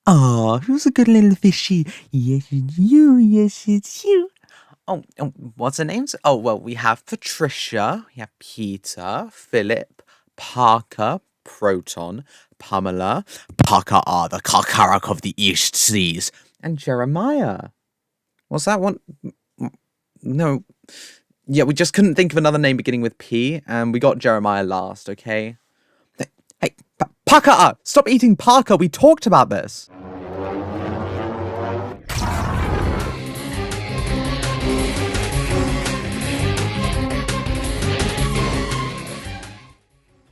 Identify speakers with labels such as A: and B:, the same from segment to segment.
A: Oh, who's a good little fishy? Yes, it's you. Yes, it's you. Oh, what's their names? Oh, well, we have Patricia, we have Peter, Philip, Parker, Proton, Pamela, Parker are the Carcharrack of the East Seas, and Jeremiah. What's that one? No. Yeah, we just couldn't think of another name beginning with P, and we got Jeremiah last, okay? Hey, Parker! Stop eating Parker! We talked about this!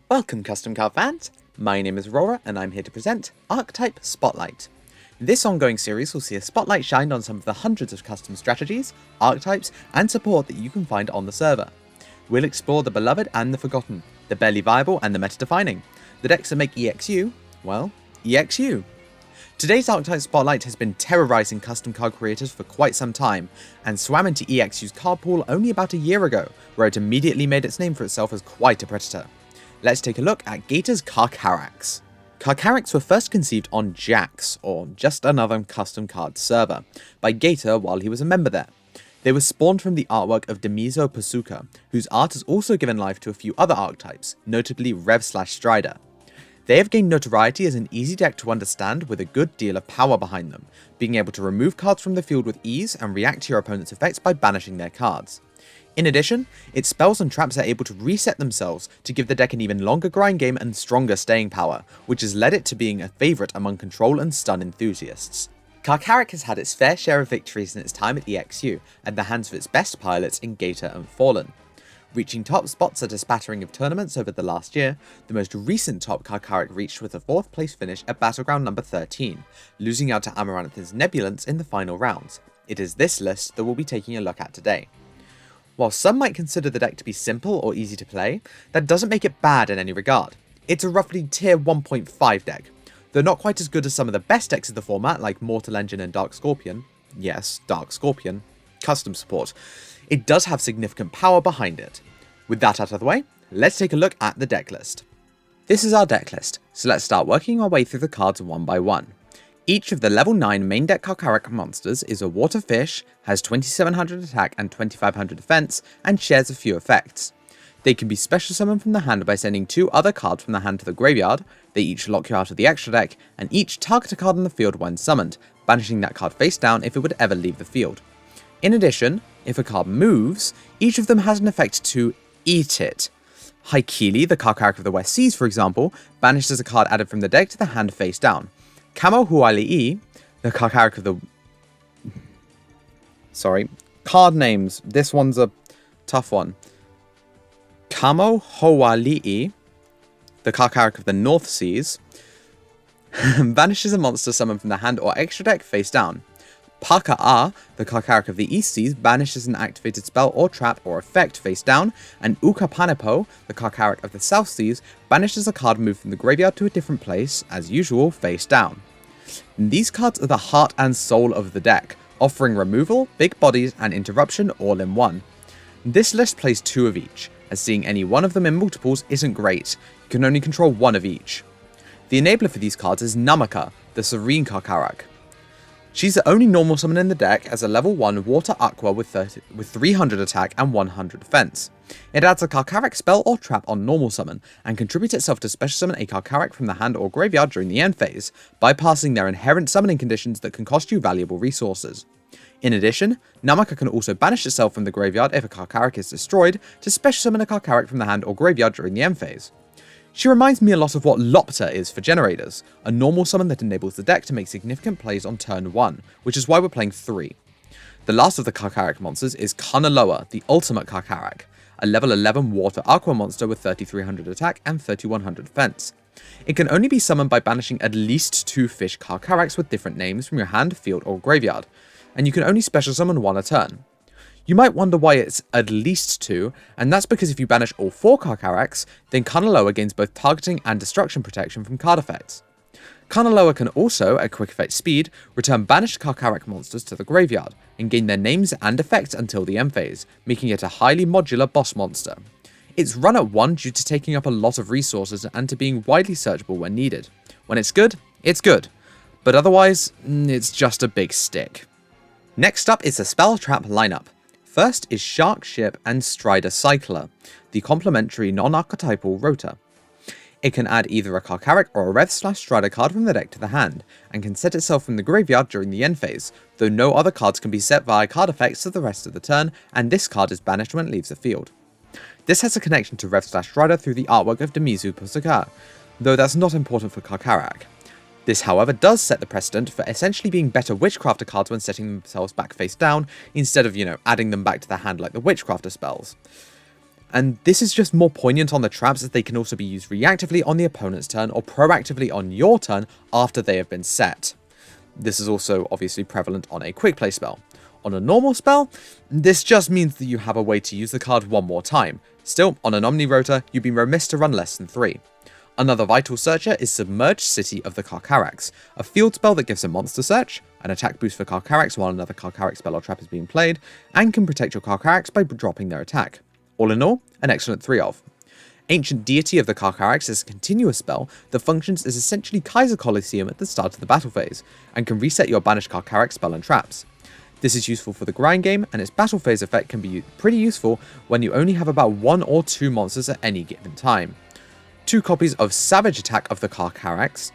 A: Welcome, custom card fans! My name is Aurora, and I'm here to present Archetype Spotlight. This ongoing series will see a spotlight shined on some of the hundreds of custom strategies, archetypes, and support that you can find on the server. We'll explore the beloved and the forgotten, the barely viable and the meta-defining, the decks that make EXU, well, EXU. Today's Archetype Spotlight has been terrorizing custom card creators for quite some time, and swam into EXU's card pool only about a year ago, where it immediately made its name for itself as quite a predator. Let's take a look at Gator's Carcharracks. Carcharracks were first conceived on Jax, or just another custom card server, by Gator while he was a member there. They were spawned from the artwork of Demiso Pasuka, whose art has also given life to a few other archetypes, notably Rev/Strider. They have gained notoriety as an easy deck to understand with a good deal of power behind them, being able to remove cards from the field with ease and react to your opponent's effects by banishing their cards. In addition, its spells and traps are able to reset themselves to give the deck an even longer grind game and stronger staying power, which has led it to being a favourite among control and stun enthusiasts. Carcharrack has had its fair share of victories in its time at EXU, at the hands of its best pilots in Gator and Fallen. Reaching top spots at a spattering of tournaments over the last year, the most recent top Carcharrack reached with a 4th place finish at Battleground number 13, losing out to Amaranth's Nebulance in the final rounds. It is this list that we'll be taking a look at today. While some might consider the deck to be simple or easy to play, that doesn't make it bad in any regard. It's a roughly tier 1.5 deck. Though not quite as good as some of the best decks of the format like Mortal Engine and Dark Scorpion, yes, Dark Scorpion, custom support, it does have significant power behind it. With that out of the way, let's take a look at the deck list. This is our deck list, so let's start working our way through the cards one by one. Each of the level 9 main deck Carcharrack monsters is a water fish, has 2700 attack and 2500 defense, and shares a few effects. They can be special summoned from the hand by sending 2 other cards from the hand to the graveyard, they each lock you out of the extra deck, and each target a card on the field when summoned, banishing that card face down if it would ever leave the field. In addition, if a card moves, each of them has an effect to eat it. Haikili, the Carcharrack of the West Seas for example, banishes a card added from the deck to the hand face down. Kamo Huali'i, the Carcharrack of the... card names. This one's a tough one. Kamo Huali'i, the Carcharrack of the North Seas, banishes a monster summoned from the hand or extra deck face down. Paka'a, the Carcharrack of the East Seas, banishes an activated spell or trap or effect face down, and Ukapanipo, the Carcharrack of the South Seas, banishes a card moved from the graveyard to a different place, as usual, face down. These cards are the heart and soul of the deck, offering removal, big bodies, and interruption all in one. This list plays 2 of each, as seeing any one of them in multiples isn't great, you can only control 1 of each. The enabler for these cards is Namaka, the Serene Carcharrack. She's the only normal summon in the deck as a level 1 Water Aqua with 300 attack and 100 defense. It adds a Carcharrack spell or trap on normal summon, and contributes itself to special summon a Carcharrack from the hand or graveyard during the end phase, bypassing their inherent summoning conditions that can cost you valuable resources. In addition, Namaka can also banish itself from the graveyard if a Carcharrack is destroyed, to special summon a Carcharrack from the hand or graveyard during the end phase. She reminds me a lot of what Lopter is for generators, a normal summon that enables the deck to make significant plays on turn 1, which is why we're playing 3. The last of the Carcharrack monsters is Kanaloa, the Ultimate Carcharrack, a level 11 Water Aqua monster with 3300 attack and 3100 defense. It can only be summoned by banishing at least 2 fish Carcharracks with different names from your hand, field, or graveyard, and you can only special summon 1 a turn. You might wonder why it's at least 2, and that's because if you banish all 4 Carcharracks, then Kanaloa gains both targeting and destruction protection from card effects. Kanaloa can also, at quick effect speed, return banished Carcharrack monsters to the graveyard, and gain their names and effects until the end phase, making it a highly modular boss monster. It's run at 1 due to taking up a lot of resources and to being widely searchable when needed. When it's good, but otherwise, it's just a big stick. Next up is the spell trap lineup. First is Shark Ship and Strider Cycler, the complementary non-archetypal rotor. It can add either a Carcharrack or a Rev/Strider card from the deck to the hand, and can set itself from the graveyard during the end phase, though no other cards can be set via card effects for the rest of the turn, and this card is banished when it leaves the field. This has a connection to Rev/Strider through the artwork of Demizu Pusaka, though that's not important for Carcharrack. This, however, does set the precedent for essentially being better Witchcrafter cards when setting themselves back face down, instead of, adding them back to the hand like the Witchcrafter spells. And this is just more poignant on the traps, as they can also be used reactively on the opponent's turn or proactively on your turn after they have been set. This is also obviously prevalent on a quick play spell. On a normal spell, this just means that you have a way to use the card one more time. Still, on an Omni Rotor, you'd be remiss to run less than 3. Another vital searcher is Submerged City of the Carcharracks, a field spell that gives a monster search, an attack boost for Carcharracks while another Carcharrack spell or trap is being played, and can protect your Carcharracks by dropping their attack. All in all, an excellent 3 of. Ancient Deity of the Carcharracks is a continuous spell that functions as essentially Kaiser Colosseum at the start of the battle phase, and can reset your banished Carcharrack spell and traps. This is useful for the grind game, and its battle phase effect can be pretty useful when you only have about 1 or 2 monsters at any given time. 2 copies of Savage Attack of the Carcharracks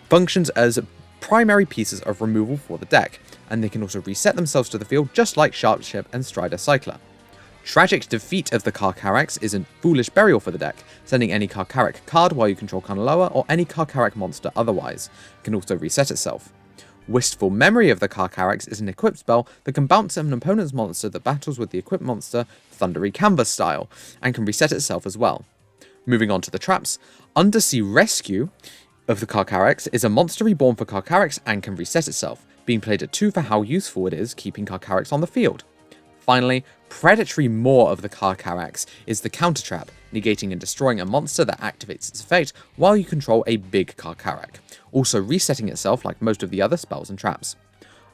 A: functions as primary pieces of removal for the deck, and they can also reset themselves to the field just like Shark Ship and Strider Cycler. Tragic Defeat of the Carcharracks is a foolish burial for the deck, sending any Carcharrack card while you control Kanaloa or any Carcharrack monster otherwise. It can also reset itself. Wistful Memory of the Carcharracks is an equipped spell that can bounce an opponent's monster that battles with the equipped monster Thundery Canvas style, and can reset itself as well. Moving on to the traps, Undersea Rescue of the Carcharracks is a monster reborn for Carcharracks and can reset itself, being played at 2 for how useful it is keeping Carcharracks on the field. Finally, Predatory Maw of the Carcharracks is the counter trap, negating and destroying a monster that activates its effect while you control a big Carcharrack, also resetting itself like most of the other spells and traps.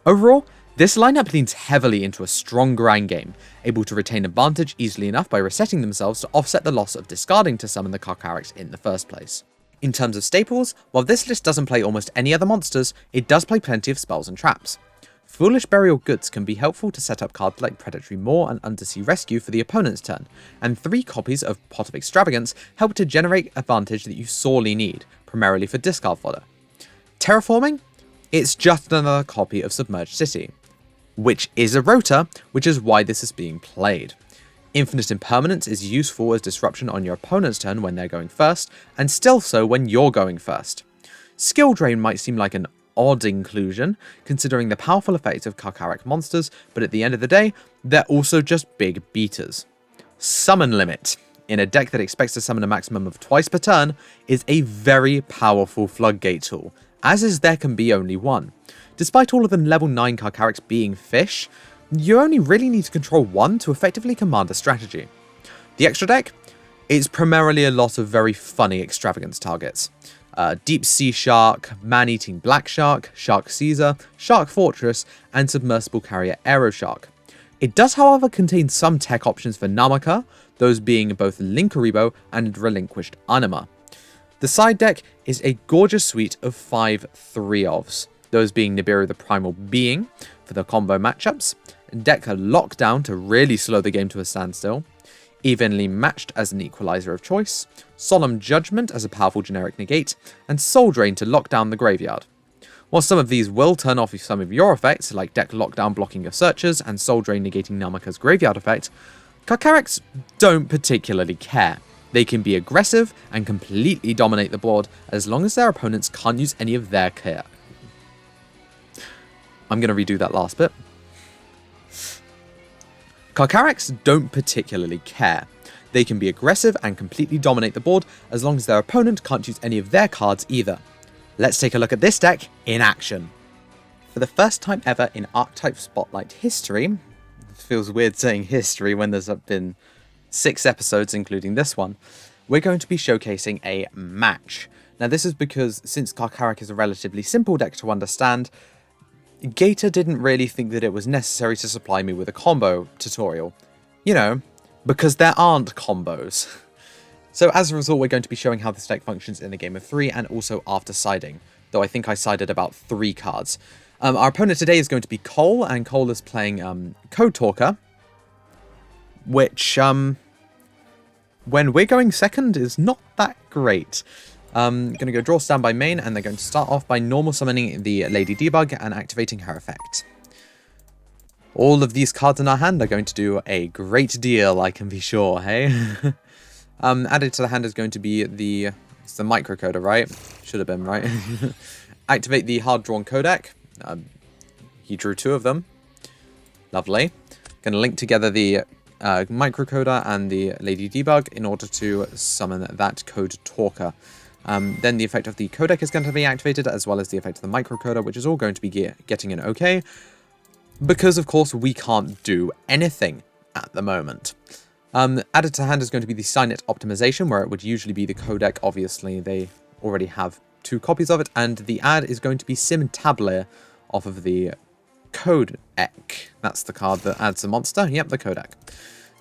A: Overall, this lineup leans heavily into a strong grind game, able to retain advantage easily enough by resetting themselves to offset the loss of discarding to summon the Carcharracks in the first place. In terms of staples, while this list doesn't play almost any other monsters, it does play plenty of spells and traps. Foolish Burial Goods can be helpful to set up cards like Predatory Maw and Undersea Rescue for the opponent's turn, and 3 copies of Pot of Extravagance help to generate advantage that you sorely need, primarily for discard fodder. Terraforming? It's just another copy of Submerged City, which is a rotor, which is why this is being played. Infinite Impermanence is useful as disruption on your opponent's turn when they're going first, and still so when you're going first. Skill Drain might seem like an odd inclusion, considering the powerful effects of Carcharrack monsters, but at the end of the day, they're also just big beaters. Summon Limit, in a deck that expects to summon a maximum of twice per turn, is a very powerful floodgate tool, as is there can be only one. Despite all of the level 9 Carcharracks being fish, you only really need to control 1 to effectively command a strategy. The extra deck? It's primarily a lot of very funny extravagance targets. Deep Sea Shark, Man-Eating Black Shark, Shark Caesar, Shark Fortress, and Submersible Carrier Aero Shark. It does, however, contain some tech options for Namaka, those being both Linkuribo and Relinquished Anima. The side deck is a gorgeous suite of 5 3-ofs, those being Nibiru the Primal Being for the combo matchups, Decker Lockdown to really slow the game to a standstill, Evenly Matched as an equalizer of choice, Solemn Judgment as a powerful generic negate, and Soul Drain to lock down the graveyard. While some of these will turn off some of your effects, like Deck Lockdown blocking your searchers and Soul Drain negating Namaka's graveyard effect, Carcharracks don't particularly care. They can be aggressive and completely dominate the board as long as their opponents can't use any of their care. I'm going to redo that last bit. Carcharracks don't particularly care. They can be aggressive and completely dominate the board as long as their opponent can't use any of their cards either. Let's take a look at this deck in action. For the first time ever in Archetype Spotlight history, it feels weird saying history when there's been 6 episodes including this one, we're going to be showcasing a match. Now this is because since Carcharrack is a relatively simple deck to understand, Gator didn't really think that it was necessary to supply me with a combo tutorial. You know, because there aren't combos. So as a result, we're going to be showing how this deck functions in a game of 3 and also after siding. though I think I sided about 3 cards. Our opponent today is going to be Cole, and Cole is playing Code Talker, which, when we're going second, is not that great. Going to go draw standby main, and they're going to start off by normal summoning the Lady Debug and activating her effect. All of these cards in our hand are going to do a great deal, I can be sure, hey? Added to the hand is going to be it's the microcoder, right? Should have been, right? Activate the hard-drawn codec. He drew 2 of them. Lovely. Going to link together the microcoder and the Lady Debug in order to summon that Code Talker. Then the effect of the codec is going to be activated, as well as the effect of the microcoder, which is all going to be getting an okay. Because, of course, we can't do anything at the moment. Added to hand is going to be the Signet optimization, where it would usually be the codec. Obviously, they already have 2 copies of it. And the add is going to be Sim Tabler off of the codec. That's the card that adds the monster. Yep, the codec.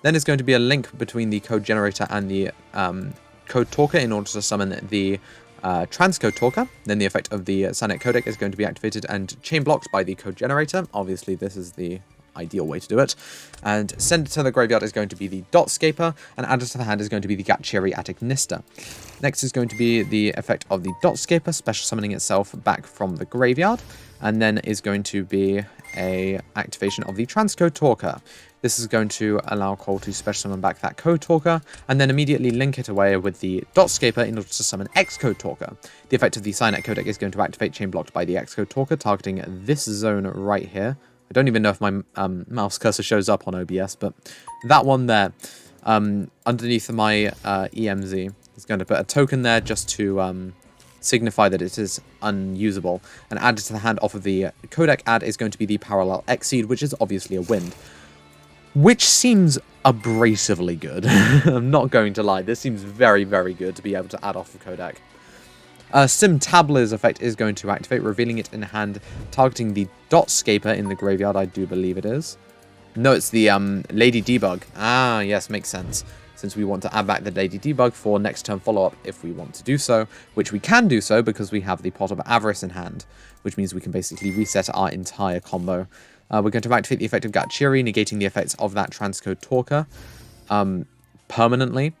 A: Then is going to be a link between the code generator and the code talker in order to summon the transcode talker. Then the effect of the Signet codec is going to be activated and chain blocked by the code generator. Obviously, this is the ideal way to do it. And send it to the graveyard is going to be the Dotscaper, and added to the hand is going to be the Gatchiri Atagnister. Next is going to be the effect of the Dotscaper, special summoning itself back from the graveyard, and then is going to be a activation of the Transcode Talker. This is going to allow Cole to special summon back that Code Talker, and then immediately link it away with the Dotscaper in order to summon Xcode Talker. The effect of the Signet codec is going to activate chain blocked by the Xcode Talker, targeting this zone right here. I don't even know if my mouse cursor shows up on OBS, but that one there, underneath my EMZ, is going to put a token there just to signify that it is unusable. And added to the hand off of the codec add is going to be the Parallel Exceed, which is obviously a wind. Which seems abrasively good. I'm not going to lie, this seems very, very good to be able to add off of codec. Sim Tabler's effect is going to activate, revealing it in hand, targeting the Dotscaper in the graveyard, I do believe it is. No, it's the Lady Debug. Ah, yes, makes sense. Since we want to add back the Lady Debug for next turn follow-up if we want to do so, which we can do so because we have the Pot of Avarice in hand, which means we can basically reset our entire combo. We're going to activate the effect of Gatchiri, negating the effects of that Transcode Talker permanently.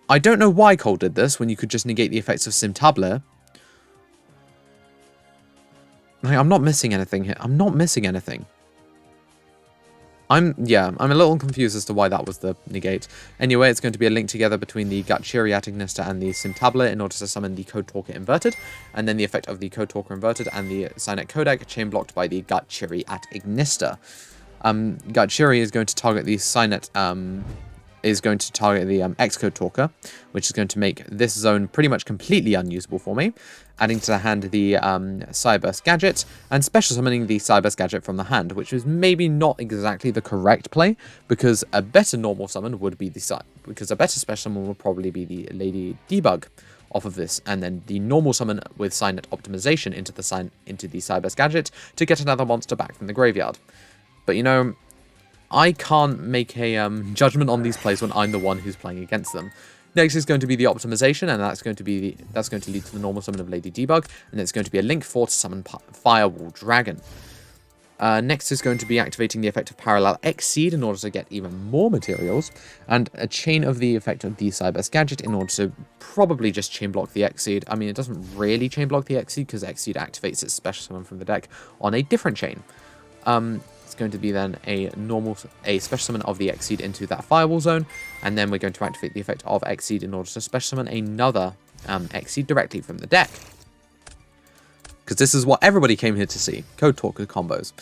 A: I don't know why Cole did this when you could just negate the effects of Sim Tabler. Like, I'm not missing anything here. I'm not missing anything. I'm a little confused as to why that was the negate. Anyway, it's going to be a link together between the Gatchiri Atagnister and the Sim Tabler in order to summon the Code Talker inverted, and then the effect of the Code Talker inverted and the Signet codec chain blocked by the Gatchiri Atagnister. Gatchiri is going to target the Signet is going to target the Xcode Talker, which is going to make this zone pretty much completely unusable for me, adding to the hand the Cyburst Gadget, and special summoning the Cyburst Gadget from the hand, which is maybe not exactly the correct play, because a better normal summon would be because a better special summon would probably be the Lady Debug off of this, and then the normal summon with Signet optimization into the Cyburst Gadget to get another monster back from the graveyard. But you know, I can't make a judgment on these plays when I'm the one who's playing against them. Next is going to be the optimization, and that's going to lead to the normal summon of Lady Debug, and it's going to be a link 4 to summon Firewall Dragon. Next is going to be activating the effect of Parallel Exceed in order to get even more materials, and a chain of the effect of the Cyburst Gadget in order to probably just chain block the Exceed. I mean, it doesn't really chain block the Exceed because Exceed activates its special summon from the deck on a different chain. It's going to be then a special summon of the Exceed into that Firewall zone, and then we're going to activate the effect of Exceed in order to special summon another Exceed directly from the deck. Because this is what everybody came here to see, Code Talker combos.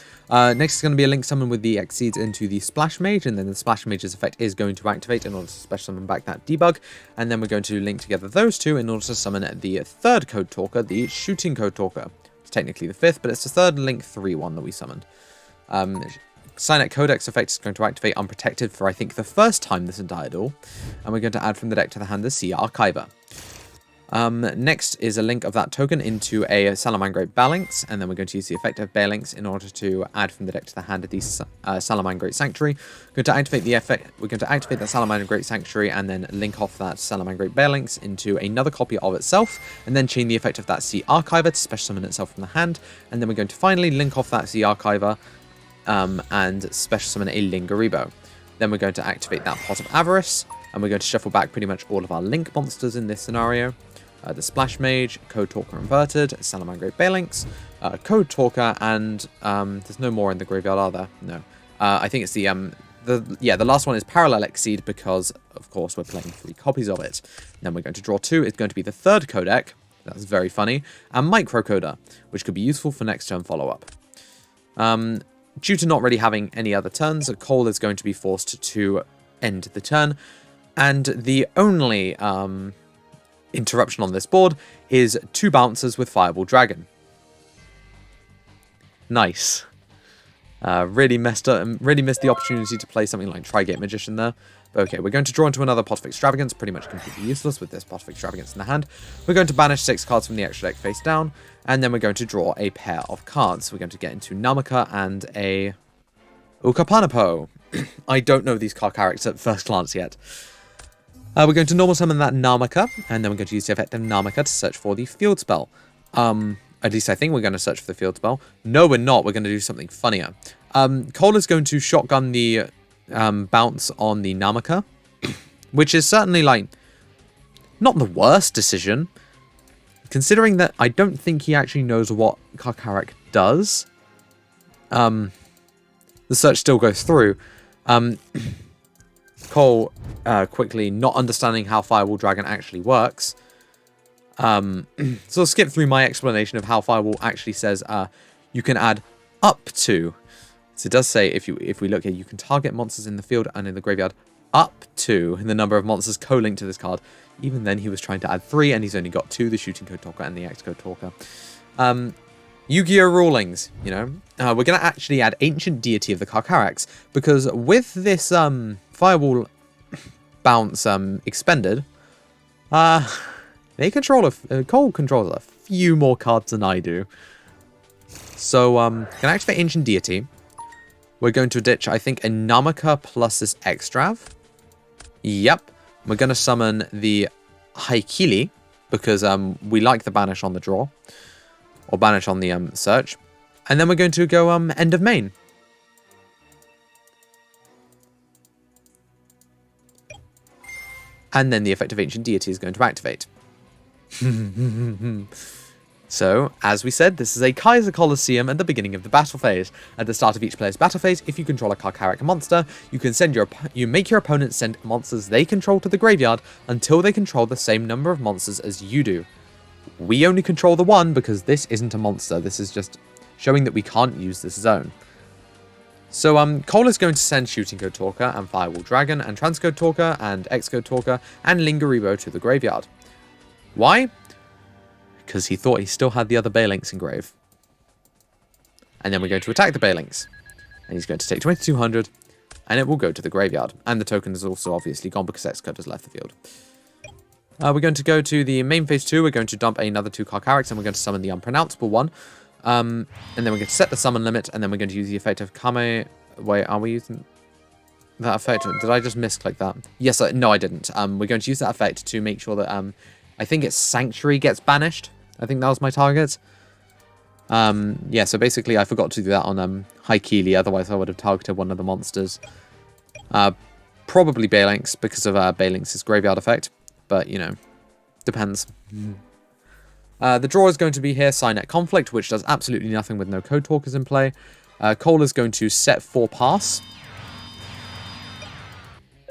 A: Next is going to be a link summon with the Exceeds into the Splash Mage, and then the Splash Mage's effect is going to activate in order to special summon back that Debug, and then we're going to link together those two in order to summon the third Code Talker, the Shooting Code Talker. It's technically the fifth, but it's the third link 3 one that we summoned. Signet Codec's effect is going to activate unprotected for, I think, the first time this entire duel, and we're going to add from the deck to the hand the Sea Archiver. Next is a link of that token into a Salamangreat Balinx, and then we're going to use the effect of Balinx in order to add from the deck to the hand of the Salamangreat Sanctuary. We're going to activate the effect. We're going to activate that Salamangreat Sanctuary and then link off that Salamangreat Balinx into another copy of itself, and then chain the effect of that Sea Archiver to special summon itself from the hand. And then we're going to finally link off that Sea Archiver and special summon a Lingaribo. Then we're going to activate that Pot of Avarice, and we're going to shuffle back pretty much all of our link monsters in this scenario. The Splash Mage, Code Talker Inverted, Salamangreat Balinx, Code Talker, and there's no more in the graveyard, are there? No. I think it's the last one is Parallel Exceed because, of course, we're playing 3 copies of it. Then we're going to draw 2. It's going to be the 3rd codec. That's very funny. And Microcoder, which could be useful for next turn follow-up. Due to not really having any other turns, Cole is going to be forced to end the turn. And the only interruption on this board is 2 bouncers with Fireball Dragon. Nice. Really missed the opportunity to play something like Trigate Magician there. But okay, we're going to draw into another Pot of Extravagance, pretty much completely useless with this Pot of Extravagance in the hand. We're going to banish 6 cards from the extra deck face down, and then we're going to draw a pair of cards. We're going to get into Namaka and a Ukapanapo. I don't know these Carcharracks at first glance yet. We're going to normal summon that Namaka, and then we're going to use the effect of Namaka to search for the field spell. At least I think we're going to search for the field spell. No, we're not. We're going to do something funnier. Cole is going to shotgun the bounce on the Namaka, which is certainly, like, not the worst decision, considering that I don't think he actually knows what Carcharrack does. The search still goes through. Cole quickly not understanding how Firewall Dragon actually works. So I'll skip through my explanation of how Firewall actually says you can add up to. So it does say if we look here, you can target monsters in the field and in the graveyard up to the number of monsters co-linked to this card. Even then, he was trying to add 3, and he's only got 2, the Shooting Code Talker and the X Code Talker. Yu-Gi-Oh! Rulings, you know. We're going to actually add Ancient Deity of the Carcharracks, because with this Firewall bounce expended, they control Cole controls a few more cards than I do. So, going to activate Ancient Deity. We're going to ditch, I think, a Namaka plus this Extrav. Yep. We're going to summon the Haikili, because we like the banish on the draw. Or banish on the search. And then we're going to go end of main. And then the effect of Ancient Deity is going to activate. So, as we said, this is a Kaiser Colosseum at the beginning of the battle phase. At the start of each player's battle phase, if you control a Carcharrack monster, you can make your opponent send monsters they control to the graveyard until they control the same number of monsters as you do. We only control the one because this isn't a monster. This is just showing that we can't use this zone. So Cole is going to send Shooting Code Talker and Firewall Dragon and Transcode Talker and Xcode Talker and Lingaribo to the graveyard. Why? Because he thought he still had the other Balinx in grave. And then we're going to attack the Balinx. And he's going to take 2200 and it will go to the graveyard. And the token is also obviously gone because Xcode has left the field. We're going to go to the main phase 2. We're going to dump another 2 Carcharracks and we're going to summon the unpronounceable one. And then we're going to set the summon limit, and then we're going to use the effect of Kame. Wait, are we using that effect? Did I just misclick that? Yes, no, I didn't. We're going to use that effect to make sure that I think it's Sanctuary gets banished. I think that was my target. Yeah, so basically I forgot to do that on Haikili, otherwise I would have targeted one of the monsters. Probably Balinx because of Balinx's graveyard effect, but you know, depends. The draw is going to be here, Signet Conflict, which does absolutely nothing with no Code Talkers in play. Cole is going to set 4 pass.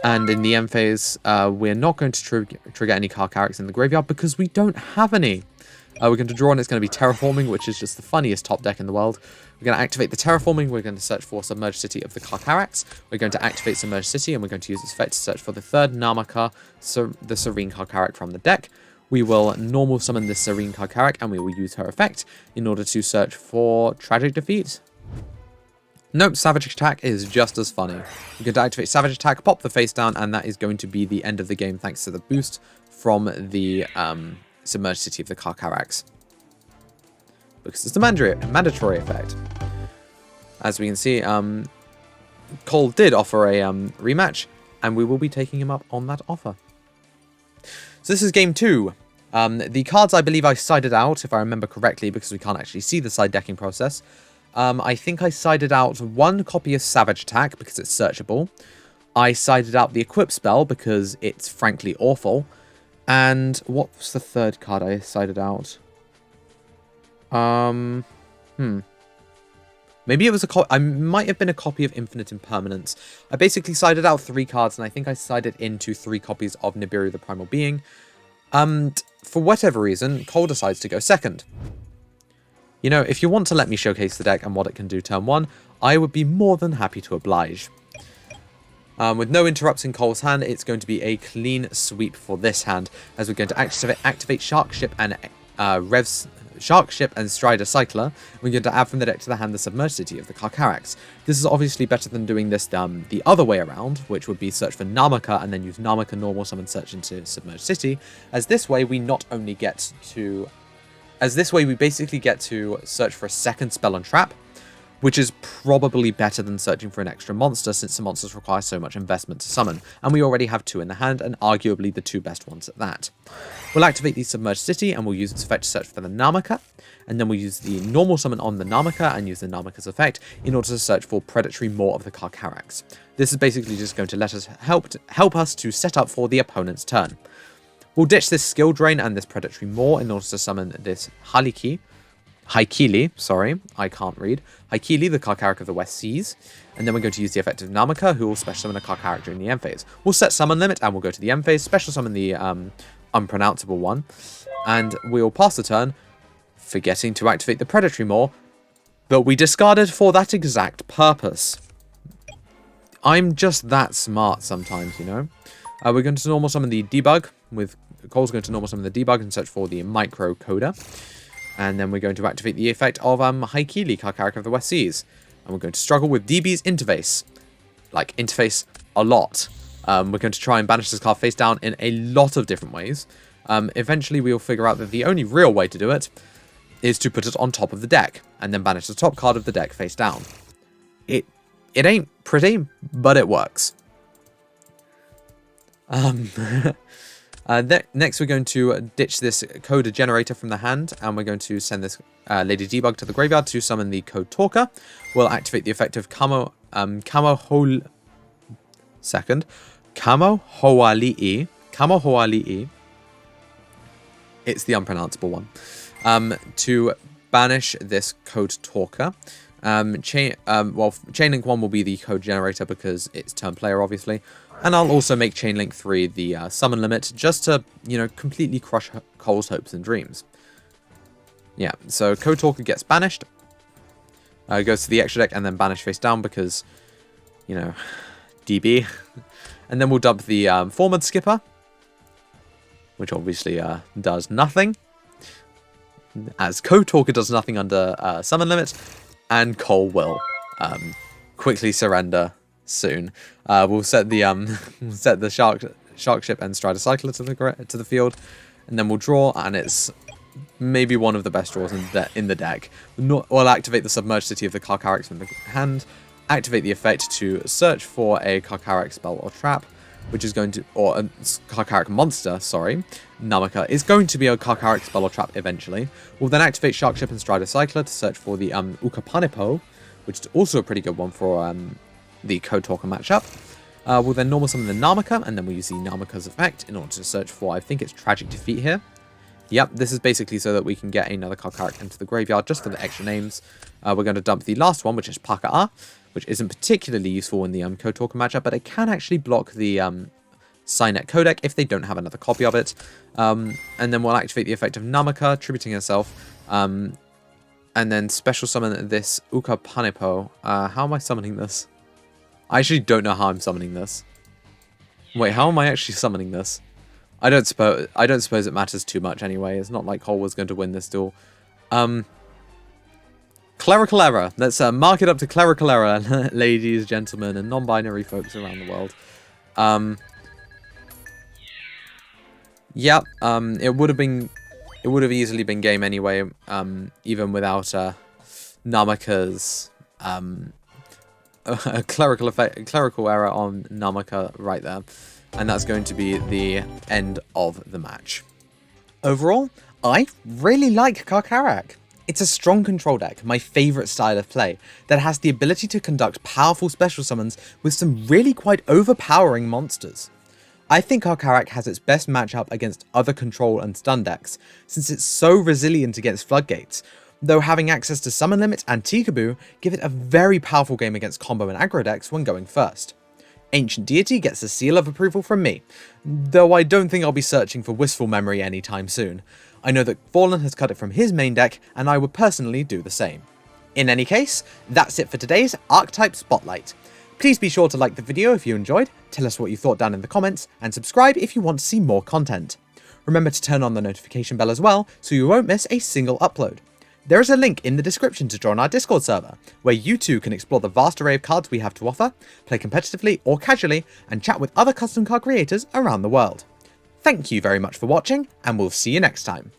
A: And in the end phase, we're not going to trigger any Carcharracks in the graveyard because we don't have any. We're going to draw and it's going to be Terraforming, which is just the funniest top deck in the world. We're going to activate the Terraforming. We're going to search for Submerged City of the Carcharracks. We're going to activate Submerged City and we're going to use this effect to search for the 3rd Namaka, the Serene Carcharrack from the deck. We will normal summon this Serene Carcharrack and we will use her effect in order to search for Tragic Defeat. Nope, Savage Attack is just as funny. We're going to activate Savage Attack, pop the face down, and that is going to be the end of the game thanks to the boost from the Submerged City of the Carcharracks. Because it's a mandatory effect. As we can see, Cole did offer a rematch, and we will be taking him up on that offer. So this is game 2. The cards I believe I sided out, if I remember correctly, because we can't actually see the side decking process. I think I sided out 1 copy of Savage Attack because it's searchable. I sided out the Equip spell because it's frankly awful. And what was the third card I sided out? Maybe it was I might have been a copy of Infinite Impermanence. I basically sided out 3 cards, and I think I sided into 3 copies of Nibiru the Primal Being. And for whatever reason, Cole decides to go second. You know, if you want to let me showcase the deck and what it can do turn 1, I would be more than happy to oblige. With no interrupts in Cole's hand, it's going to be a clean sweep for this hand, as we're going to activate Shark Ship and Shark Ship and Strider Cycler. We're going to add from the deck to the hand the Submerged City of the Carcharracks. This is obviously better than doing this the other way around, which would be search for Namaka and then use Namaka normal summon search into Submerged City, as this way we not only get to... As this way we basically get to search for a second spell on trap, which is probably better than searching for an extra monster, since the monsters require so much investment to summon, and we already have 2 in the hand, and arguably the 2 best ones at that. We'll activate the Submerged City, and we'll use its effect to search for the Namaka, and then we'll use the normal summon on the Namaka, and use the Namaka's effect in order to search for Predatory Maw of the Carcharracks. This is basically just going to let us help us to set up for the opponent's turn. We'll ditch this Skill Drain and this Predatory Maw in order to summon this Haikili, sorry, I can't read. Haikili, the Carcharrack of the West Seas. And then we're going to use the effect of Namaka, who will special summon a Carcharrack during the end phase. We'll set summon limit, and we'll go to the end phase, special summon the unpronounceable one. And we'll pass the turn, forgetting to activate the Predatory Maw, that we discarded for that exact purpose. I'm just that smart sometimes, you know. We're going to normal summon the Debug, Cole's going to normal summon the Debug and search for the Micro Coda. And then we're going to activate the effect of Haikili, Carcharrack of the West Seas. And we're going to struggle with DB's Interface. Like, interface a lot. We're going to try and banish this card face down in a lot of different ways. Eventually, we'll figure out that the only real way to do it is to put it on top of the deck. And then banish the top card of the deck face down. It ain't pretty, but it works. Next, we're going to ditch this Coda Generator from the hand, and we're going to send this Lady Debug to the graveyard to summon the Code Talker. We'll activate the effect of Kamo Hoali'i. It's the unpronounceable one. To banish this Code Talker. Chainlink 1 will be the Code Generator because it's turn player, obviously. And I'll also make Chainlink 3 the summon limit, just to, you know, completely crush Cole's hopes and dreams. Yeah, so Code Talker gets banished. Goes to the extra deck and then banish face down because, you know, DB. And then we'll dump the Forward Skipper, which obviously does nothing. As Code Talker does nothing under summon limit, and Cole will quickly surrender soon. We'll set the Shark Ship and Strider Cycler to the field, and then we'll draw, and it's maybe one of the best draws in the deck. We'll activate the Submerged City of the Carcharracks from the hand, activate the effect to search for a Carcharrack spell or trap, which is going to, or a Carcharrack monster, sorry. Namaka is going to be a Carcharrack spell or trap eventually. We'll then activate Shark Ship and Strider Cycler to search for the Ukapanipo, which is also a pretty good one for the Code Talker matchup. We'll then normal summon the Namaka, and then we'll use the Namaka's effect in order to search for, I think it's Tragic Defeat here. Yep, this is basically so that we can get another Carcharrack into the graveyard just for the extra names. We're going to dump the last one, which is Paka'a, which isn't particularly useful in the Code Talker matchup, but it can actually block the Cynet Codec if they don't have another copy of it. And then we'll activate the effect of Namaka, tributing herself, and then special summon this Ukapanipo. How am I summoning this? I actually don't know how I'm summoning this. Wait, how am I actually summoning this? I don't suppose it matters too much anyway. It's not like Cole was going to win this duel. Clerical error. Let's mark it up to clerical error, ladies, gentlemen, and non-binary folks around the world. Yep, it would have been it would have easily been game anyway, even without Namika's a clerical error on Namika right there. And that's going to be the end of the match. Overall, I really like Carcharrack. It's a strong control deck, my favourite style of play, that has the ability to conduct powerful special summons with some really quite overpowering monsters. I think Carcharrack has its best matchup against other control and stun decks, since it's so resilient against floodgates, though having access to summon limits and Tikaboo give it a very powerful game against combo and aggro decks when going first. Ancient Deity gets a seal of approval from me, though I don't think I'll be searching for Wistful Memory anytime soon. I know that Fallen has cut it from his main deck, and I would personally do the same. In any case, that's it for today's Archetype Spotlight. Please be sure to like the video if you enjoyed, tell us what you thought down in the comments, and subscribe if you want to see more content. Remember to turn on the notification bell as well, so you won't miss a single upload. There is a link in the description to join our Discord server, where you too can explore the vast array of cards we have to offer, play competitively or casually, and chat with other custom card creators around the world. Thank you very much for watching, and we'll see you next time.